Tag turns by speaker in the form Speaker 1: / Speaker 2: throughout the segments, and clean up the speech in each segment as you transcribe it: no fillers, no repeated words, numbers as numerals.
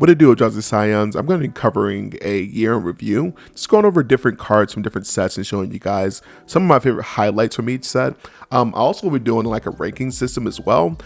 Speaker 1: What I do with WOTC Scions, I'm going to be covering a year in review, just going over different cards from different sets and showing you guys some of my favorite highlights from each set. I also will be doing like a ranking system as well.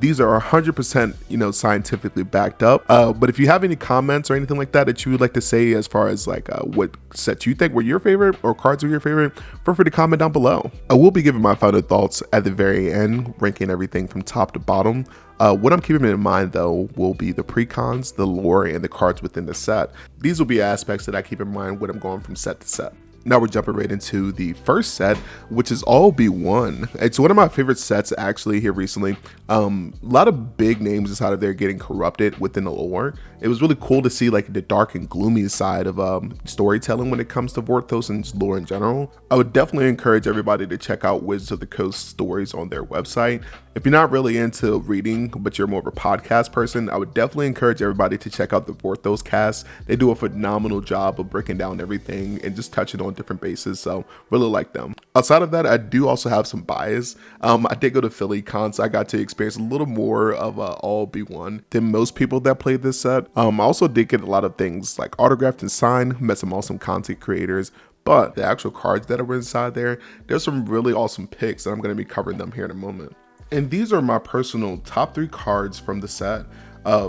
Speaker 1: These are 100% scientifically backed up. But if you have any comments or anything like that that you would like to say as far as like what sets you think were your favorite or cards were your favorite, feel free to comment down below. I will be giving my final thoughts at the very end, ranking everything from top to bottom. What I'm keeping in mind though will be the precons, the lore, and the cards within the set. These will be aspects that I keep in mind when I'm going from set to set. Now we're jumping right into the first set, which is All Be One. It's one of my favorite sets actually here recently. A lot of big names inside of there getting corrupted within the lore. It was really cool to see like the dark and gloomy side of storytelling when it comes to Vorthos and lore in general. I would definitely encourage everybody to check out Wizards of the Coast stories on their website. If you're not really into reading, but you're more of a podcast person, I would definitely encourage everybody to check out the Vorthos Cast. They do a phenomenal job of breaking down everything and just touching on different bases, so really like them. Outside of that, I do also have some bias. I did go to Philly Con, so I got to experience a little more of All Be One than most people that played this set. I also did get a lot of things like autographed and signed, met some awesome content creators, but the actual cards that were inside there's some really awesome picks, and I'm going to be covering them here in a moment. And these are my personal top 3 cards from the set.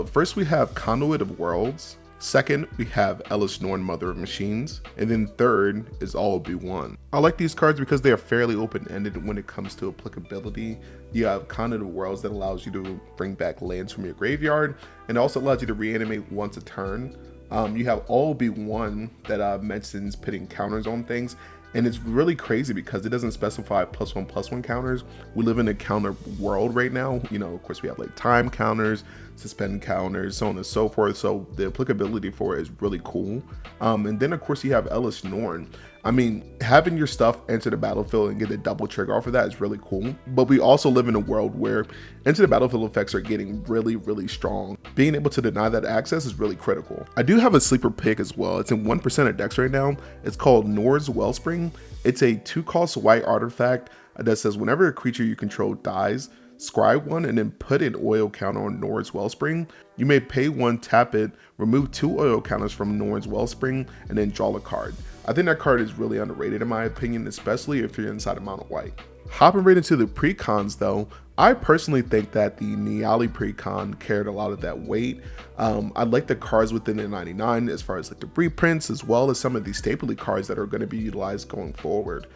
Speaker 1: First, we have Conduit of Worlds. Second, we have Elesh Norn, Mother of Machines. And then third is All Be One. I like these cards because they are fairly open-ended when it comes to applicability. You have Conduit of Worlds that allows you to bring back lands from your graveyard, and also allows you to reanimate once a turn. You have All Be One that mentions putting counters on things. And it's really crazy because it doesn't specify +1/+1 counters. We live in a counter world right now. Of course, we have like time counters, suspend counters, so on and so forth. So the applicability for it is really cool. And then of course you have Elesh Norn. I mean, having your stuff enter the battlefield and get a double trigger off of that is really cool. But we also live in a world where enter the battlefield effects are getting really, really strong. Being able to deny that access is really critical. I do have a sleeper pick as well. It's in 1% of decks right now. It's called Nor's Wellspring. It's a 2-cost white artifact that says whenever a creature you control dies, scry 1 and then put an oil counter on Nor's Wellspring. You may pay 1, tap it, remove 2 oil counters from Nor's Wellspring, and then draw a card. I think that card is really underrated in my opinion, especially if you're inside a mono white. Hopping right into the precons though, I personally think that the Niali precon carried a lot of that weight. I like the cards within the 99 as far as like the reprints, as well as some of these stapley cards that are going to be utilized going forward.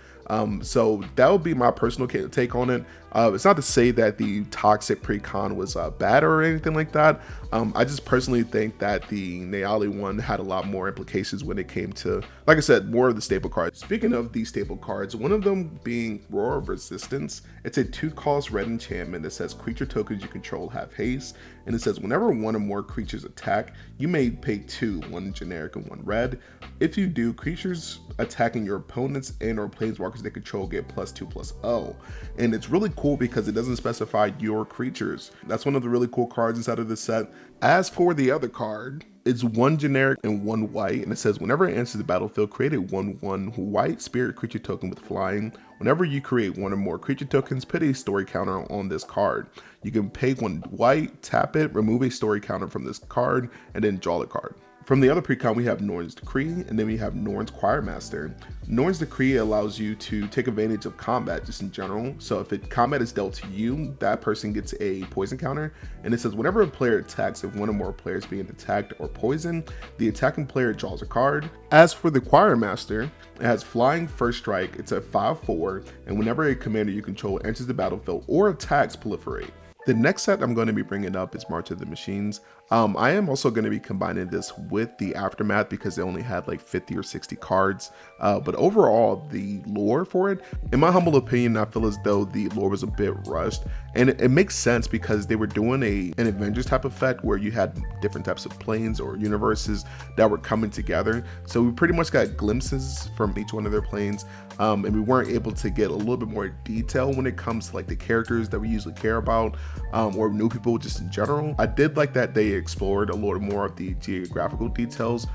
Speaker 1: So that would be my personal take on it. It's not to say that the toxic precon was bad or anything like that. I just personally think that the Niali one had a lot more implications when it came to, like I said, more of the staple cards. Speaking of these staple cards, one of them being Roar of Resistance. It's a 2-cost red enchantment that says creature tokens you control have haste, and it says whenever one or more creatures attack, you may pay 2, 1 generic and 1 red. If you do, creatures attacking your opponents and or planeswalkers they control get +2/+0. And it's really cool because it doesn't specify your creatures. That's one of the really cool cards inside of this set. As for the other card, it's 1 generic and 1 white, and it says whenever it enters the battlefield, create a 1/1 white spirit creature token with flying. Whenever you create 1 or more creature tokens, put a story counter on this card. You can pay 1 white, tap it, remove a story counter from this card, and then draw the card. From the other precon, we have Norn's Decree, and then we have Norn's Choirmaster. Norn's Decree allows you to take advantage of combat just in general. So if combat is dealt to you, that person gets a poison counter. And it says whenever a player attacks, if 1 or more players being attacked or poisoned, the attacking player draws a card. As for the Choirmaster, it has Flying First Strike. It's a 5/4, and whenever a commander you control enters the battlefield or attacks, proliferate. The next set I'm going to be bringing up is March of the Machines. I am also going to be combining this with the Aftermath because they only had like 50 or 60 cards. But overall, the lore for it, in my humble opinion, I feel as though the lore was a bit rushed. And it makes sense because they were doing an Avengers type effect where you had different types of planes or universes that were coming together. So we pretty much got glimpses from each one of their planes. And we weren't able to get a little bit more detail when it comes to like the characters that we usually care about. or new people just in general. I did like that they explored a little more of the geographical details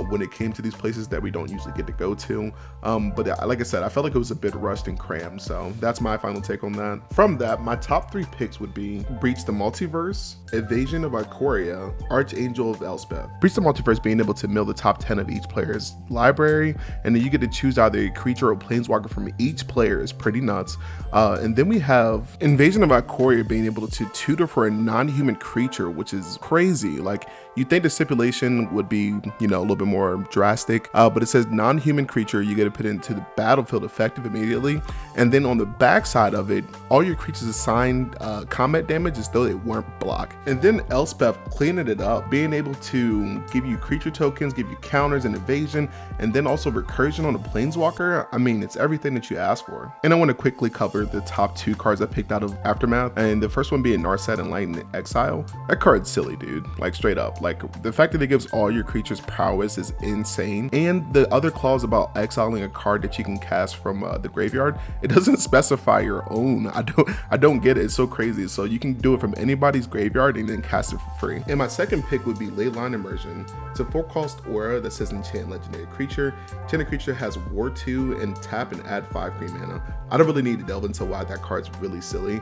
Speaker 1: when it came to these places that we don't usually get to go to. But like I said, I felt like it was a bit rushed and crammed, so that's my final take on that. From that, my top 3 picks would be Breach the Multiverse, Invasion of Ikoria, Archangel of Elspeth. Breach the Multiverse being able to mill the top 10 of each player's library, and then you get to choose either a creature or planeswalker from each player is pretty nuts. And then we have Invasion of Ikoria being able to tutor for a non-human creature, which is crazy. Like, you'd think the stipulation would be, you know, a little bit more drastic, but it says non-human creature, you get to put it into the battlefield effective immediately. And then on the back side of it, all your creatures assigned combat damage as though they weren't blocked. And then Elspeth cleaning it up, being able to give you creature tokens, give you counters and evasion, and then also recursion on a planeswalker. I mean, it's everything that you asked for. And I want to quickly cover the top 2 cards I picked out of Aftermath, and the first one being Narset Enlightened Exile. That card's silly, dude, like straight up. Like, the fact that it gives all your creatures prowess is insane, and the other clause about exiling a card that you can cast from the graveyard, it doesn't specify your own. I don't get it. It's so crazy. So you can do it from anybody's graveyard and then cast it for free. And my second pick would be Leyline Immersion. It's a 4-cost aura that says enchant legendary creature. Enchanted creature has War 2 and tap and add 5 green mana. I don't really need to delve into why that card's really silly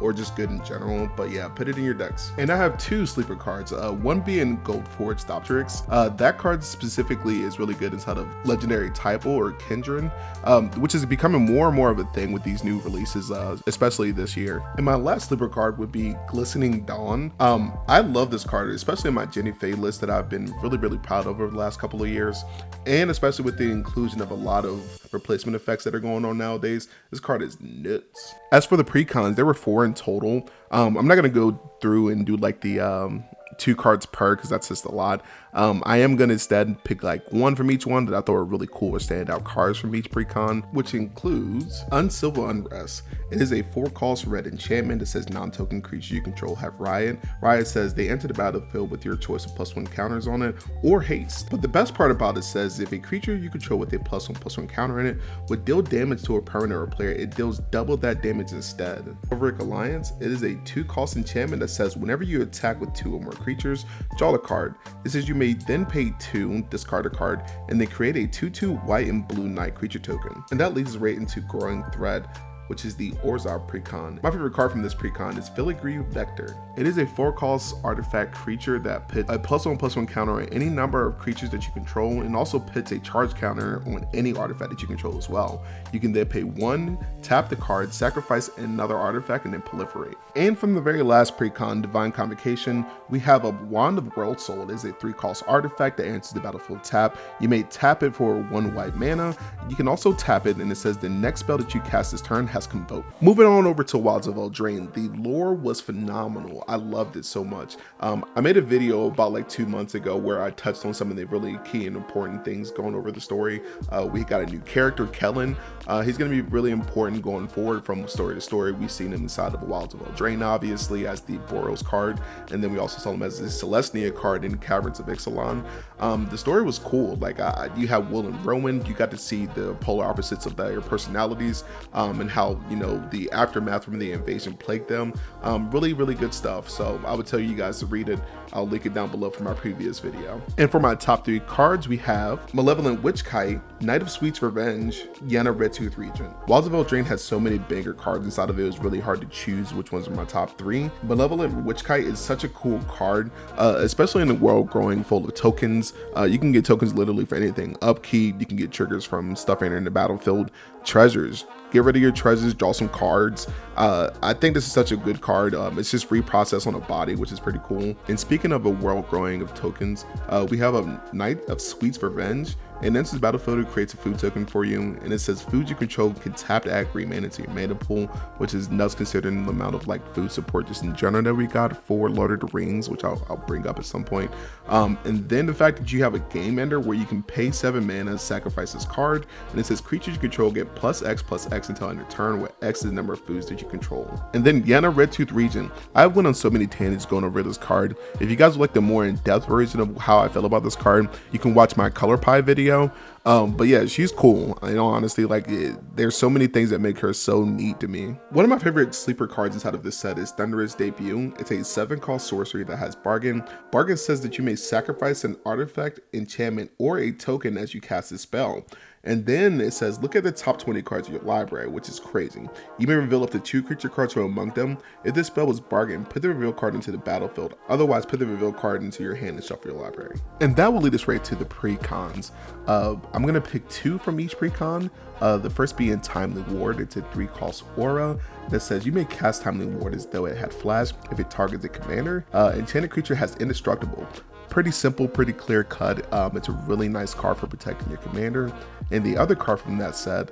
Speaker 1: or just good in general, but yeah, put it in your decks. And I have 2 sleeper cards, one being Goldforged Optrix. That card specifically is really good inside of Legendary Typo or Kindred, which is becoming more and more of a thing with these new releases, especially this year. And my last sleeper card would be Glistening Dawn. I love this card, especially in my Jenny Faye list that I've been really proud of over the last couple of years, and especially with the inclusion of a lot of replacement effects that are going on nowadays. This card is nuts. As for the precons, there were 4 in total. I'm not gonna go through and do like the 2 cards per, because that's just a lot. I am gonna instead pick like 1 from each one that I thought were really cool or standout cards from each precon, which includes Uncivil Unrest. It is a 4-cost red enchantment that says non-token creature you control have Riot. Riot says they enter the battlefield with your choice of +1 counters on it or haste. But the best part about it says if a creature you control with a +1/+1 counter in it would deal damage to a permanent or player, it deals double that damage instead. Silveric Alliance, it is a 2-cost enchantment that says whenever you attack with 2 or more creatures, draw a card. It says you may then pay 2, discard a card, and then create a 2/2 white and blue knight creature token. And that leads us right into Growing Thread, which is the Orzhov precon. My favorite card from this precon is Filigree Vector. It is a 4-cost artifact creature that puts a +1/+1 counter on any number of creatures that you control, and also puts a charge counter on any artifact that you control as well. You can then pay 1, tap the card, sacrifice another artifact, and then proliferate. And from the very last precon, Divine Convocation, we have a Wand of World Soul. It is a 3-cost artifact that enters the battlefield tap. You may tap it for 1 white mana. You can also tap it, and it says the next spell that you cast this turn has convoke. Moving on over to Wilds of Eldraine, the lore was phenomenal. I loved it so much. I made a video about like 2 months ago where I touched on some of the really key and important things going over the story. We got a new character, Kellen. He's going to be really important going forward from story to story. We've seen him inside of the Wilds of Eldraine, obviously, as the Boros card, and then we also saw him as the Celestia card in Caverns of Ixalan. The story was cool. Like, you have Will and Rowan. You got to see the polar opposites of their personalities, and how, you know, the aftermath from the invasion plagued them. Really good stuff. So I would tell you guys to read it. I'll link it down below from my previous video. And for my top 3 cards, we have Malevolent Witchkite, Knight of Sweet's Revenge, Yenna Redtooth Regent. Wilds of Eldraine has so many banger cards inside of it. It was really hard to choose which ones are my top 3. Malevolent Witchkite is such a cool card, especially in a world growing full of tokens. You can get tokens literally for anything. Upkeep, you can get triggers from stuff entering the battlefield. Treasures, get rid of your treasures, draw some cards. I think this is such a good card. It's just reprocessed on a body, which is pretty cool. And speaking of a world growing of tokens, we have a Knight of Sweet's Revenge. And enters the battlefield, it creates a food token for you, and it says food you control can tap to add green mana to your mana pool, which is nuts considering the amount of like food support just in general that we got for Lord of the Rings, which I'll bring up at some point. And then the fact that you have a game ender where you can pay 7 mana, sacrifice this card, and it says creatures you control get +X until end of turn, where X is the number of foods that you control. And then Yenna Redtooth Regent. I've went on so many tangents going over this card. If you guys would like the more in-depth version of how I feel about this card, you can watch my Color Pie video. But yeah, she's cool. You know, honestly, like there's so many things that make her so neat to me. One of my favorite sleeper cards inside of this set is Thunderous Debut. It's a 7-cost sorcery that has Bargain. Bargain says that you may sacrifice an artifact, enchantment, or a token as you cast a spell. And then it says, look at the top 20 cards of your library, which is crazy. You may reveal up to 2 creature cards from among them. If this spell was Bargain, put the reveal card into the battlefield. Otherwise, put the reveal card into your hand and shuffle your library. And that will lead us right to the precons. I'm going to pick 2 from each precon. The first being Timely Ward. It's a 3-cost aura that says you may cast Timely Ward as though it had flash if it targets a commander. Enchanted creature has Indestructible. Pretty simple, pretty clear cut. It's a really nice card for protecting your commander. And the other card from that set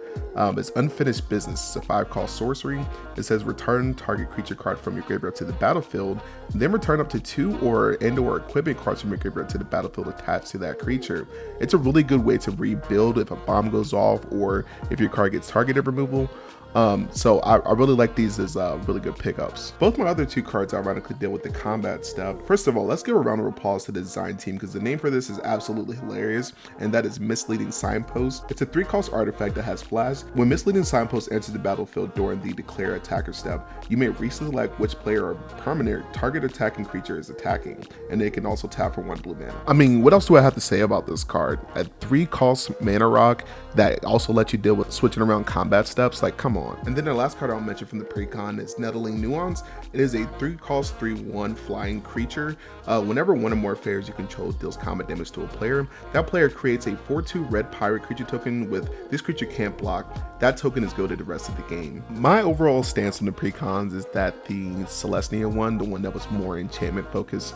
Speaker 1: is Unfinished Business. It's a 5-cost sorcery. It says return target creature card from your graveyard to the battlefield, then return up to 2 or equipment cards from your graveyard to the battlefield attached to that creature. It's a really good way to rebuild if a bomb goes off or if your card gets targeted removal. So I really like these as really good pickups. Both my other 2 cards ironically deal with the combat stuff. First of all, let's give a round of applause to the design team because the name for this is absolutely hilarious, and that is Misleading Signpost. It's a 3-cost artifact that has flash. When Misleading Signpost enters the battlefield during the declare attacker step, you may reselect which player or permanent target attacking creature is attacking, and they can also tap for 1 blue mana. I mean, what else do I have to say about this card? A 3-cost mana rock that also lets you deal with switching around combat steps, like come on. And then the last card I'll mention from the precon is Nettling Nuance. It is a 3-cost 3/1 flying creature. Whenever one or more players you control deals combat damage to a player, that player creates a 4/2 red pirate creature token with this creature can't block. That token is go to the rest of the game. My overall stance on the precons is that the Celestia one, the one that was more enchantment focused,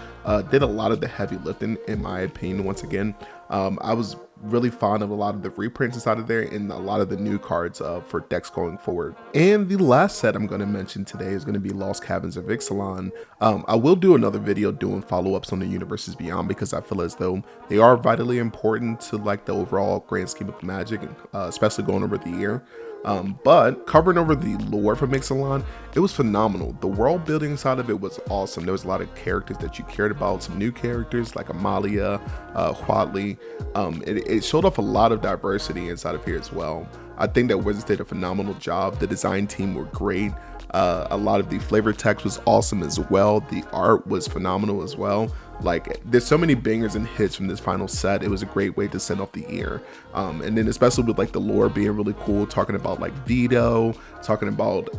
Speaker 1: did a lot of the heavy lifting in my opinion. Once again, I was really fond of a lot of the reprints inside of there and a lot of the new cards for decks going forward. And the last set I'm going to mention today is going to be Lost Caverns of Ixalan. I will do another video doing follow-ups on the Universes Beyond because I feel as though they are vitally important to like the overall grand scheme of Magic, especially going over the year. But covering over the lore from Ixalan, it was phenomenal. The world building side of it was awesome. There was a lot of characters that you cared about, some new characters like Amalia, Huatli. It showed off a lot of diversity inside of here as well. I think that Wizards did a phenomenal job. The design team were great. A lot of the flavor text was awesome as well. The art was phenomenal as well. Like, there's so many bangers and hits from this final set. It was a great way to send off the year. And then especially with like the lore being really cool, talking about like Vito, talking about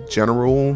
Speaker 1: General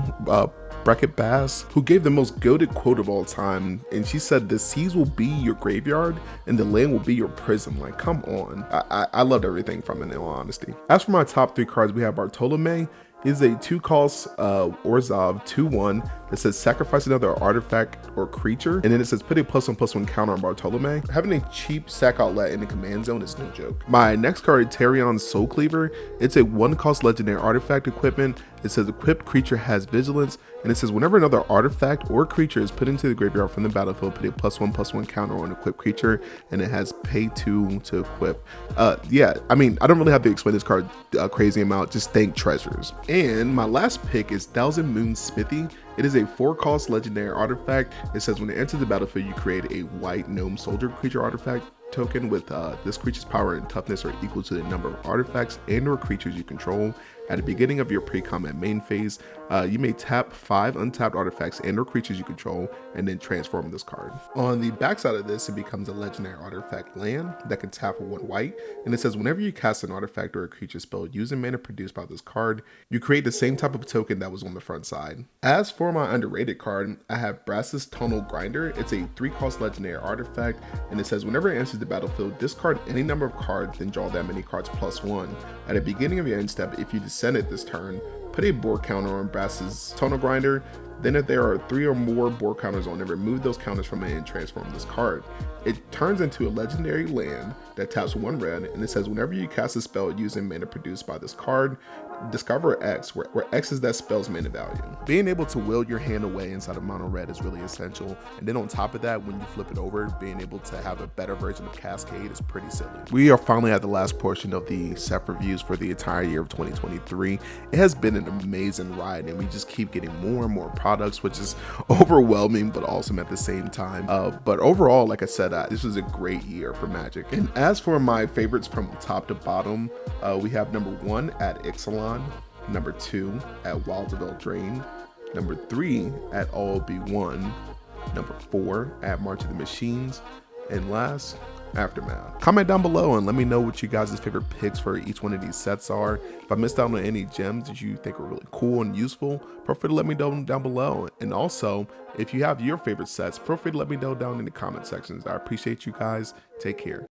Speaker 1: Bracket Bass, who gave the most goated quote of all time. And she said, the seas will be your graveyard and the land will be your prison. Like, come on. I loved everything from it in all honesty. As for my top 3 cards, we have Bartolome. Is a 2-cost Orzhov 2/1 that says sacrifice another artifact or creature, and then it says put a +1/+1 counter on Bartolome. Having a cheap sack outlet in the command zone is no joke. My next card, Tarion's Soul Cleaver. It's a 1-cost legendary artifact equipment. It says equipped creature has vigilance, and it says whenever another artifact or creature is put into the graveyard from the battlefield, put a +1/+1 counter on equipped creature, and it has pay 2 to equip. Yeah, I mean, I don't really have to explain this card a crazy amount, just thank treasures. And my last pick is Thousand Moon Smithy. It is a 4-cost legendary artifact. It says when it enters the battlefield, you create a white gnome soldier creature artifact token with this creature's power and toughness are equal to the number of artifacts and or creatures you control. At the beginning of your pre-combat main phase, you may tap 5 untapped artifacts and or creatures you control and then transform this card. On the backside of this, it becomes a legendary artifact land that can tap for 1 white, and it says whenever you cast an artifact or a creature spell using mana produced by this card, you create the same type of token that was on the front side. As for my underrated card, I have Brass's Tonal Grinder. It's a 3-cost legendary artifact, and it says whenever it enters the battlefield, discard any number of cards, then draw that many cards +1. At the beginning of your end step, if you descend it this turn, put a board counter on Brass's Tonal Grinder. Then if there are 3 or more board counters on it, remove those counters from it and transform this card. It turns into a legendary land that taps 1 red, and it says whenever you cast a spell using mana produced by this card, discover X, where X is that spell's mana value. Being able to will your hand away inside of mono red is really essential, and then on top of that, when you flip it over, being able to have a better version of Cascade is pretty silly. We are finally at the last portion of the set reviews for the entire year of 2023. It has been an amazing ride, and we just keep getting more and more products, which is overwhelming but awesome at the same time. But overall, like I said, this was a great year for Magic. And as for my favorites from top to bottom, we have number 1 at Ixalan, number 2 at Wilds of Eldraine, number 3 at OLB1, number 4 at March of the Machines, and last, Aftermath. Comment down below and let me know what you guys' favorite picks for each one of these sets are. If I missed out on any gems that you think are really cool and useful, feel free to let me know down below. And also, if you have your favorite sets, feel free to let me know down in the comment sections. I appreciate you guys. Take care.